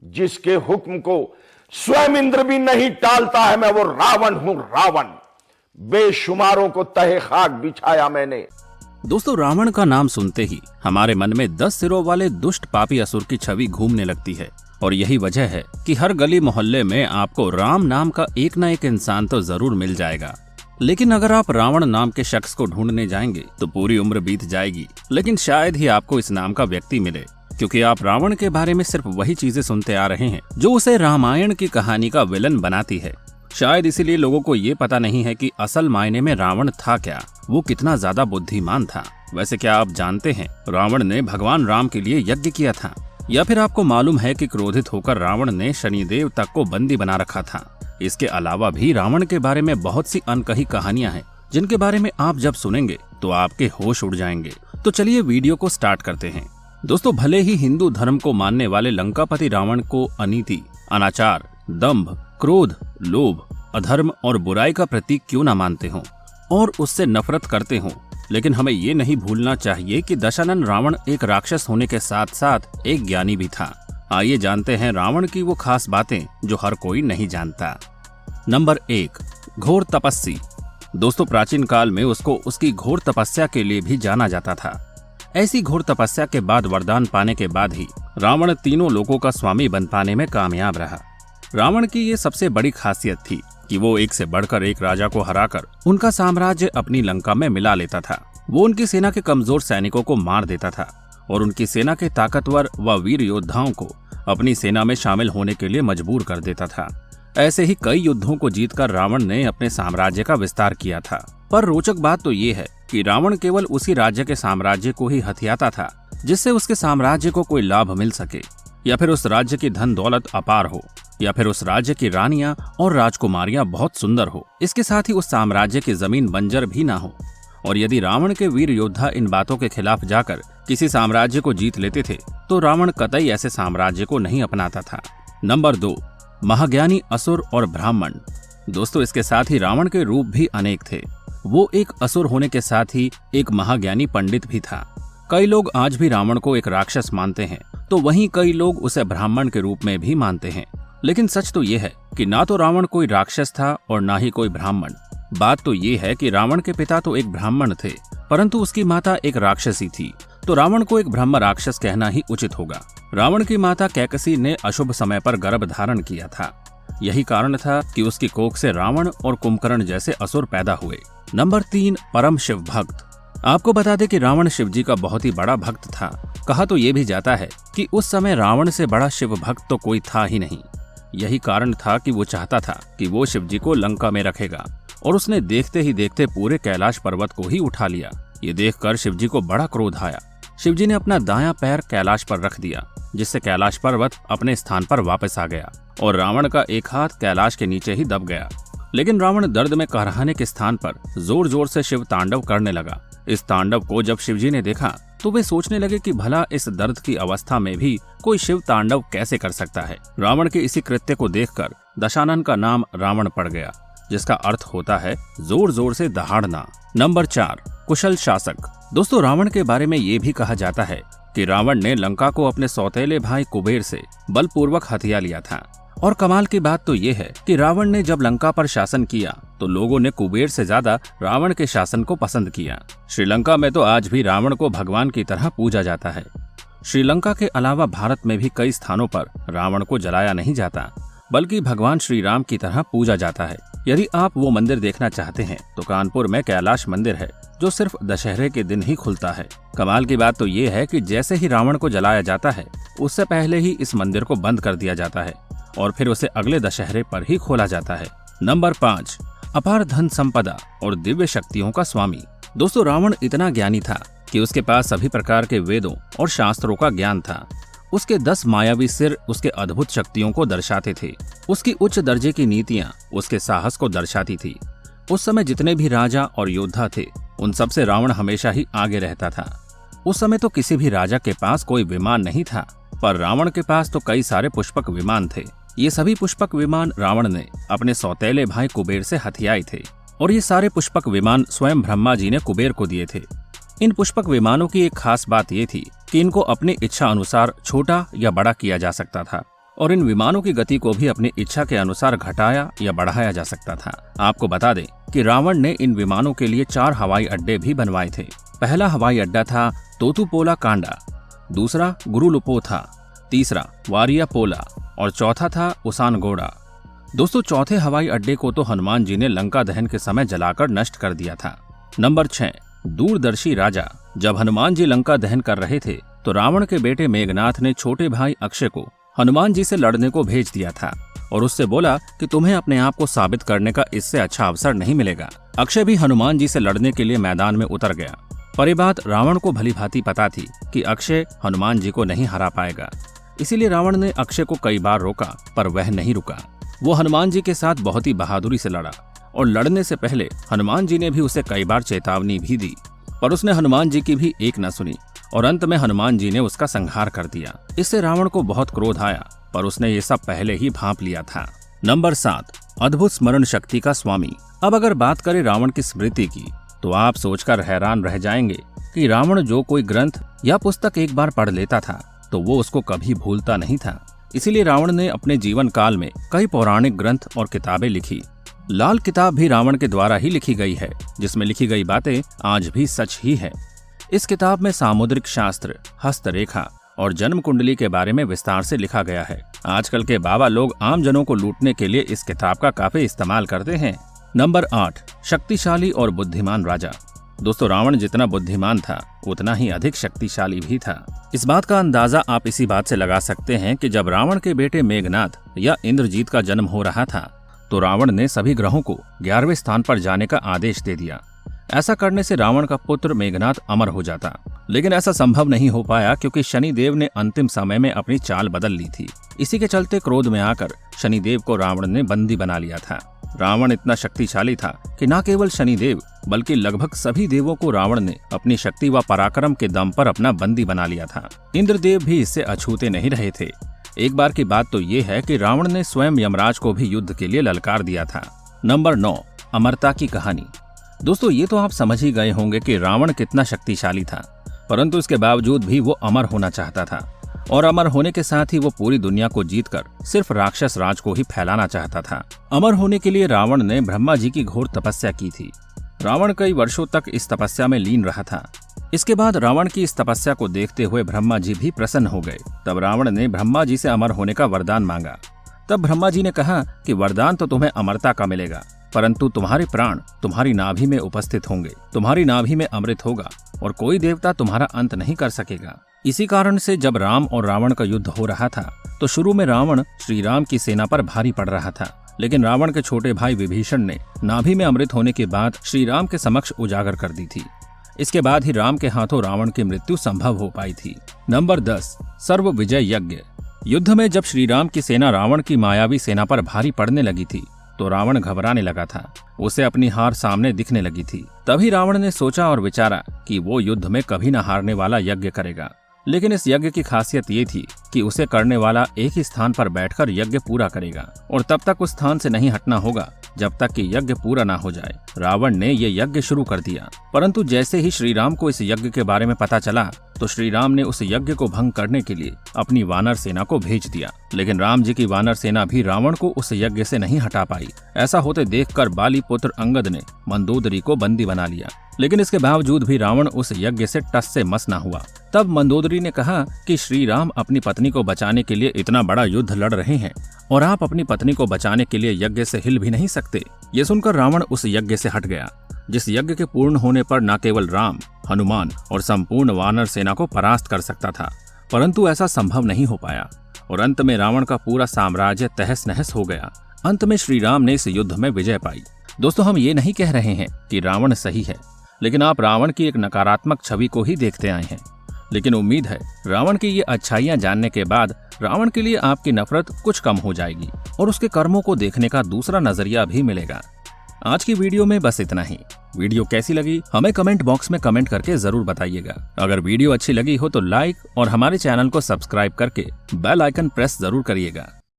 जिसके हुक्म को स्वयं इंद्र भी नहीं टालता है, मैं वो रावण हूं, रावण। बेशुमारों को तहे खाक बिछाया मैंने। दोस्तों, रावण का नाम सुनते ही हमारे मन में 10 सिरों वाले दुष्ट पापी असुर की छवि घूमने लगती है। और यही वजह है कि हर गली मोहल्ले में आपको राम नाम का एक ना एक इंसान तो जरूर मिल जाएगा। लेकिन अगर आप रावण नाम के शख्स को ढूंढने जाएंगे तो पूरी उम्र बीत जाएगी, लेकिन शायद ही आपको इस नाम का व्यक्ति मिले, क्योंकि आप रावण के बारे में सिर्फ वही चीजें सुनते आ रहे हैं जो उसे रामायण की कहानी का विलन बनाती है। शायद इसीलिए लोगों को ये पता नहीं है कि असल मायने में रावण था क्या, वो कितना ज्यादा बुद्धिमान था। वैसे क्या आप जानते हैं रावण ने भगवान राम के लिए यज्ञ किया था? या फिर आपको मालूम है कि क्रोधित होकर रावण ने शनिदेव तक को बंदी बना रखा था? इसके अलावा भी रावण के बारे में बहुत सी अनकही कहानियां हैं, जिनके बारे में आप जब सुनेंगे तो आपके होश उड़ जाएंगे। तो चलिए वीडियो को स्टार्ट करते हैं। दोस्तों, भले ही हिंदू धर्म को मानने वाले लंकापति रावण को अनीति, अनाचार, दंभ, क्रोध, लोभ, अधर्म और बुराई का प्रतीक क्यों न मानते हों और उससे नफरत करते हों, लेकिन हमें ये नहीं भूलना चाहिए कि दशानन रावण एक राक्षस होने के साथ साथ एक ज्ञानी भी था। आइए जानते हैं रावण की वो खास बातें जो हर कोई नहीं जानता। नंबर 1, घोर तपस्वी। दोस्तों, प्राचीन काल में उसको उसकी घोर तपस्या के लिए भी जाना जाता था। ऐसी घोर तपस्या के बाद वरदान पाने के बाद ही रावण तीनों लोगों का स्वामी बन पाने में कामयाब रहा। रावण की ये सबसे बड़ी खासियत थी कि वो एक से बढ़कर एक राजा को हराकर उनका साम्राज्य अपनी लंका में मिला लेता था। वो उनकी सेना के कमजोर सैनिकों को मार देता था और उनकी सेना के ताकतवर व वीर योद्धाओं को अपनी सेना में शामिल होने के लिए मजबूर कर देता था। ऐसे ही कई युद्धों को जीतकर रावण ने अपने साम्राज्य का विस्तार किया था। पर रोचक बात तो ये है कि रावण केवल उसी राज्य के साम्राज्य को ही हथियाता था जिससे उसके साम्राज्य को कोई लाभ मिल सके, या फिर उस राज्य की धन दौलत अपार हो, या फिर उस राज्य की रानियां और राजकुमारियां बहुत सुंदर हो। इसके साथ ही उस साम्राज्य की जमीन बंजर भी ना हो। और यदि रावण के वीर योद्धा इन बातों के खिलाफ जाकर किसी साम्राज्य को जीत लेते थे तो रावण कतई ऐसे साम्राज्य को नहीं अपनाता था। नंबर 2, महाज्ञानी असुर और ब्राह्मण। दोस्तों, इसके साथ ही रावण के रूप भी अनेक थे। वो एक असुर होने के साथ ही एक महाज्ञानी पंडित भी था। कई लोग आज भी रावण को एक राक्षस मानते हैं, तो वहीं कई लोग उसे ब्राह्मण के रूप में भी मानते हैं। लेकिन सच तो ये है कि ना तो रावण कोई राक्षस था और ना ही कोई ब्राह्मण। बात तो ये है कि रावण के पिता तो एक ब्राह्मण थे, परंतु उसकी माता एक राक्षसी थी, तो रावण को एक ब्रह्म राक्षस कहना ही उचित होगा। रावण की माता कैकसी ने अशुभ समय पर गर्भ धारण किया था। यही कारण था कि उसकी कोख से रावण और कुंभकर्ण जैसे असुर पैदा हुए। नंबर 3, परम शिव भक्त। आपको बता दें कि रावण शिवजी का बहुत ही बड़ा भक्त था। कहा तो ये भी जाता है कि उस समय रावण से बड़ा शिव भक्त तो कोई था ही नहीं। यही कारण था कि वो चाहता था कि वो शिवजी को लंका में रखेगा, और उसने देखते ही देखते पूरे कैलाश पर्वत को ही उठा लिया। ये देखकर शिवजी को बड़ा क्रोध आया। शिवजी ने अपना दायां पैर कैलाश पर रख दिया, जिससे कैलाश पर्वत अपने स्थान पर वापस आ गया और रावण का एक हाथ कैलाश के नीचे ही दब गया। लेकिन रावण दर्द में कहराने के स्थान पर जोर जोर से शिव तांडव करने लगा। इस तांडव को जब शिवजी ने देखा तो वे सोचने लगे कि भला इस दर्द की अवस्था में भी कोई शिव तांडव कैसे कर सकता है। रावण के इसी कृत्य को देखकर दशानन का नाम रावण पड़ गया, जिसका अर्थ होता है जोर जोर से दहाड़ना। नंबर 4, कुशल शासक। दोस्तों, रावण के बारे में ये भी कहा जाता है कि रावण ने लंका को अपने सौतेले भाई कुबेर से बलपूर्वक हथिया लिया था। और कमाल की बात तो ये है कि रावण ने जब लंका पर शासन किया तो लोगों ने कुबेर से ज्यादा रावण के शासन को पसंद किया। श्रीलंका में तो आज भी रावण को भगवान की तरह पूजा जाता है। श्रीलंका के अलावा भारत में भी कई स्थानों पर रावण को जलाया नहीं जाता, बल्कि भगवान श्री राम की तरह पूजा जाता है। यदि आप वो मंदिर देखना चाहते हैं तो कानपुर में कैलाश मंदिर है, जो सिर्फ दशहरे के दिन ही खुलता है। कमाल की बात तो ये है कि जैसे ही रावण को जलाया जाता है, उससे पहले ही इस मंदिर को बंद कर दिया जाता है और फिर उसे अगले दशहरे पर ही खोला जाता है। नंबर 5, अपार धन संपदा और दिव्य शक्तियों का स्वामी। दोस्तों, रावण इतना ज्ञानी था कि उसके पास सभी प्रकार के वेदों और शास्त्रों का ज्ञान था। उसके 10 मायावी सिर उसके अद्भुत शक्तियों को दर्शाते थे। उसकी उच्च दर्जे की नीतियां उसके साहस को दर्शाती थी। उस समय जितने भी राजा और योद्धा थे, उन सब से रावण हमेशा ही आगे रहता था। उस समय तो किसी भी राजा के पास कोई विमान नहीं था, पर रावण के पास तो कई सारे पुष्पक विमान थे। ये सभी पुष्पक विमान रावण ने अपने सौतेले भाई कुबेर से हथियाए थे, और ये सारे पुष्पक विमान स्वयं ब्रह्मा जी ने कुबेर को दिए थे। इन पुष्पक विमानों की एक खास बात ये थी कि इनको अपनी इच्छा अनुसार छोटा या बड़ा किया जा सकता था, और इन विमानों की गति को भी अपनी इच्छा के अनुसार घटाया या बढ़ाया जा सकता था। आपको बता दें कि रावण ने इन विमानों के लिए 4 हवाई अड्डे भी बनवाए थे। पहला हवाई अड्डा था तोतुपोला कांडा, दूसरा गुरुलुपो था, तीसरा वारियापोला और चौथा था उसानगोड़ा। दोस्तों, चौथे हवाई अड्डे को तो हनुमान जी ने लंका दहन के समय जलाकर नष्ट कर दिया था। नंबर 6, दूरदर्शी राजा। जब हनुमान जी लंका दहन कर रहे थे तो रावण के बेटे मेघनाथ ने छोटे भाई अक्षय को हनुमान जी से लड़ने को भेज दिया था और उससे बोला कि तुम्हें अपने आप को साबित करने का इससे अच्छा अवसर नहीं मिलेगा। अक्षय भी हनुमान जी से लड़ने के लिए मैदान में उतर गया, पर ये बात रावण को भली भांति पता थी कि अक्षय हनुमान जी को नहीं हरा पाएगा। इसीलिए रावण ने अक्षय को कई बार रोका, पर वह नहीं रुका। वो हनुमान जी के साथ बहुत ही बहादुरी से लड़ा और लड़ने से पहले हनुमान जी ने भी उसे कई बार चेतावनी भी दी, पर उसने हनुमान जी की भी एक न सुनी और अंत में हनुमान जी ने उसका संहार कर दिया। इससे रावण को बहुत क्रोध आया, पर उसने ये सब पहले ही भांप लिया था। नंबर 7, अद्भुत स्मरण शक्ति का स्वामी। अब अगर बात करें रावण की स्मृति की तो आप सोचकर हैरान रह जाएंगे कि रावण जो कोई ग्रंथ या पुस्तक एक बार पढ़ लेता था तो वो उसको कभी भूलता नहीं था। इसीलिए रावण ने अपने जीवन काल में कई पौराणिक ग्रंथ और किताबें लिखी। लाल किताब भी रावण के द्वारा ही लिखी गई है, जिसमें लिखी गई बातें आज भी सच ही है। इस किताब में सामुद्रिक शास्त्र, हस्तरेखा और जन्म कुंडली के बारे में विस्तार से लिखा गया है। आजकल के बाबा लोग आम जनों को लूटने के लिए इस किताब का काफी इस्तेमाल करते हैं। नंबर 8, शक्तिशाली और बुद्धिमान राजा। दोस्तों, रावण जितना बुद्धिमान था उतना ही अधिक शक्तिशाली भी था। इस बात का अंदाजा आप इसी बात से लगा सकते हैं कि जब रावण के बेटे मेघनाथ या इंद्रजीत का जन्म हो रहा था तो रावण ने सभी ग्रहों को 11वें स्थान पर जाने का आदेश दे दिया। ऐसा करने से रावण का पुत्र मेघनाथ अमर हो जाता, लेकिन ऐसा संभव नहीं हो पाया क्योंकि शनिदेव ने अंतिम समय में अपनी चाल बदल ली थी। इसी के चलते क्रोध में आकर शनिदेव को रावण ने बंदी बना लिया था। रावण इतना शक्तिशाली था कि न केवल शनिदेव बल्कि लगभग सभी देवों को रावण ने अपनी शक्ति व पराक्रम के दम पर अपना बंदी बना लिया था। इंद्रदेव भी इससे अछूते नहीं रहे थे। एक बार की बात तो ये है कि रावण ने स्वयं यमराज को भी युद्ध के लिए ललकार दिया था। नंबर 9, अमरता की कहानी। दोस्तों, ये तो आप समझ ही गए होंगे कि रावण कितना शक्तिशाली था, परंतु इसके बावजूद भी वो अमर होना चाहता था और अमर होने के साथ ही वो पूरी दुनिया को जीतकर सिर्फ राक्षस राज को ही फैलाना चाहता था। अमर होने के लिए रावण ने ब्रह्मा जी की घोर तपस्या की थी। रावण कई वर्षों तक इस तपस्या में लीन रहा था। इसके बाद रावण की इस तपस्या को देखते हुए ब्रह्मा जी भी प्रसन्न हो गए। तब रावण ने ब्रह्मा जी से अमर होने का वरदान मांगा। तब ब्रह्मा जी ने कहा कि वरदान तो तुम्हें अमरता का मिलेगा, परंतु तुम्हारे प्राण तुम्हारी नाभि में उपस्थित होंगे, तुम्हारी नाभि में अमृत होगा और कोई देवता तुम्हारा अंत नहीं कर सकेगा। इसी कारण से जब राम और रावण का युद्ध हो रहा था तो शुरू में रावण श्री राम की सेना पर भारी पड़ रहा था, लेकिन रावण के छोटे भाई विभीषण ने नाभि में अमृत होने के बाद श्री राम के समक्ष उजागर कर दी थी। इसके बाद ही राम के हाथों रावण की मृत्यु संभव हो पाई थी। नंबर 10, सर्व विजय यज्ञ। युद्ध में जब श्री राम की सेना रावण की मायावी सेना पर भारी पड़ने लगी थी तो रावण घबराने लगा था। उसे अपनी हार सामने दिखने लगी थी। तभी रावण ने सोचा और विचारा कि वो युद्ध में कभी न हारने वाला यज्ञ करेगा। लेकिन इस यज्ञ की खासियत ये थी कि उसे करने वाला एक ही स्थान पर बैठकर यज्ञ पूरा करेगा और तब तक उस स्थान से नहीं हटना होगा जब तक कि यज्ञ पूरा ना हो जाए। रावण ने ये यज्ञ शुरू कर दिया, परंतु जैसे ही श्री राम को इस यज्ञ के बारे में पता चला तो श्री राम ने उस यज्ञ को भंग करने के लिए अपनी वानर सेना को भेज दिया। लेकिन राम जी की वानर सेना भी रावण को उस यज्ञ से नहीं हटा पाई। ऐसा होते देखकर बाली पुत्र अंगद ने मंदोदरी को बंदी बना लिया, लेकिन इसके बावजूद भी रावण उस यज्ञ से टस से मस न हुआ। तब मंदोदरी ने कहा कि श्री राम अपनी पत्नी को बचाने के लिए इतना बड़ा युद्ध लड़ रहे हैं और आप अपनी पत्नी को बचाने के लिए यज्ञ से हिल भी नहीं सकते। ये सुनकर रावण उस यज्ञ से हट गया, जिस यज्ञ के पूर्ण होने पर न केवल राम, हनुमान और संपूर्ण वानर सेना को परास्त कर सकता था, परंतु ऐसा संभव नहीं हो पाया और अंत में रावण का पूरा साम्राज्य तहस नहस हो गया। अंत में श्री राम ने इस युद्ध में विजय पाई। दोस्तों, हम ये नहीं कह रहे हैं कि रावण सही है, लेकिन आप रावण की एक नकारात्मक छवि को ही देखते आए हैं। लेकिन उम्मीद है रावण की ये अच्छाइयां जानने के बाद रावण के लिए आपकी नफरत कुछ कम हो जाएगी और उसके कर्मों को देखने का दूसरा नजरिया भी मिलेगा। आज की वीडियो में बस इतना ही। वीडियो कैसी लगी हमें कमेंट बॉक्स में कमेंट करके जरूर बताइएगा। अगर वीडियो अच्छी लगी हो तो लाइक और हमारे चैनल को सब्सक्राइब करके बेल आइकन प्रेस जरूर करिएगा।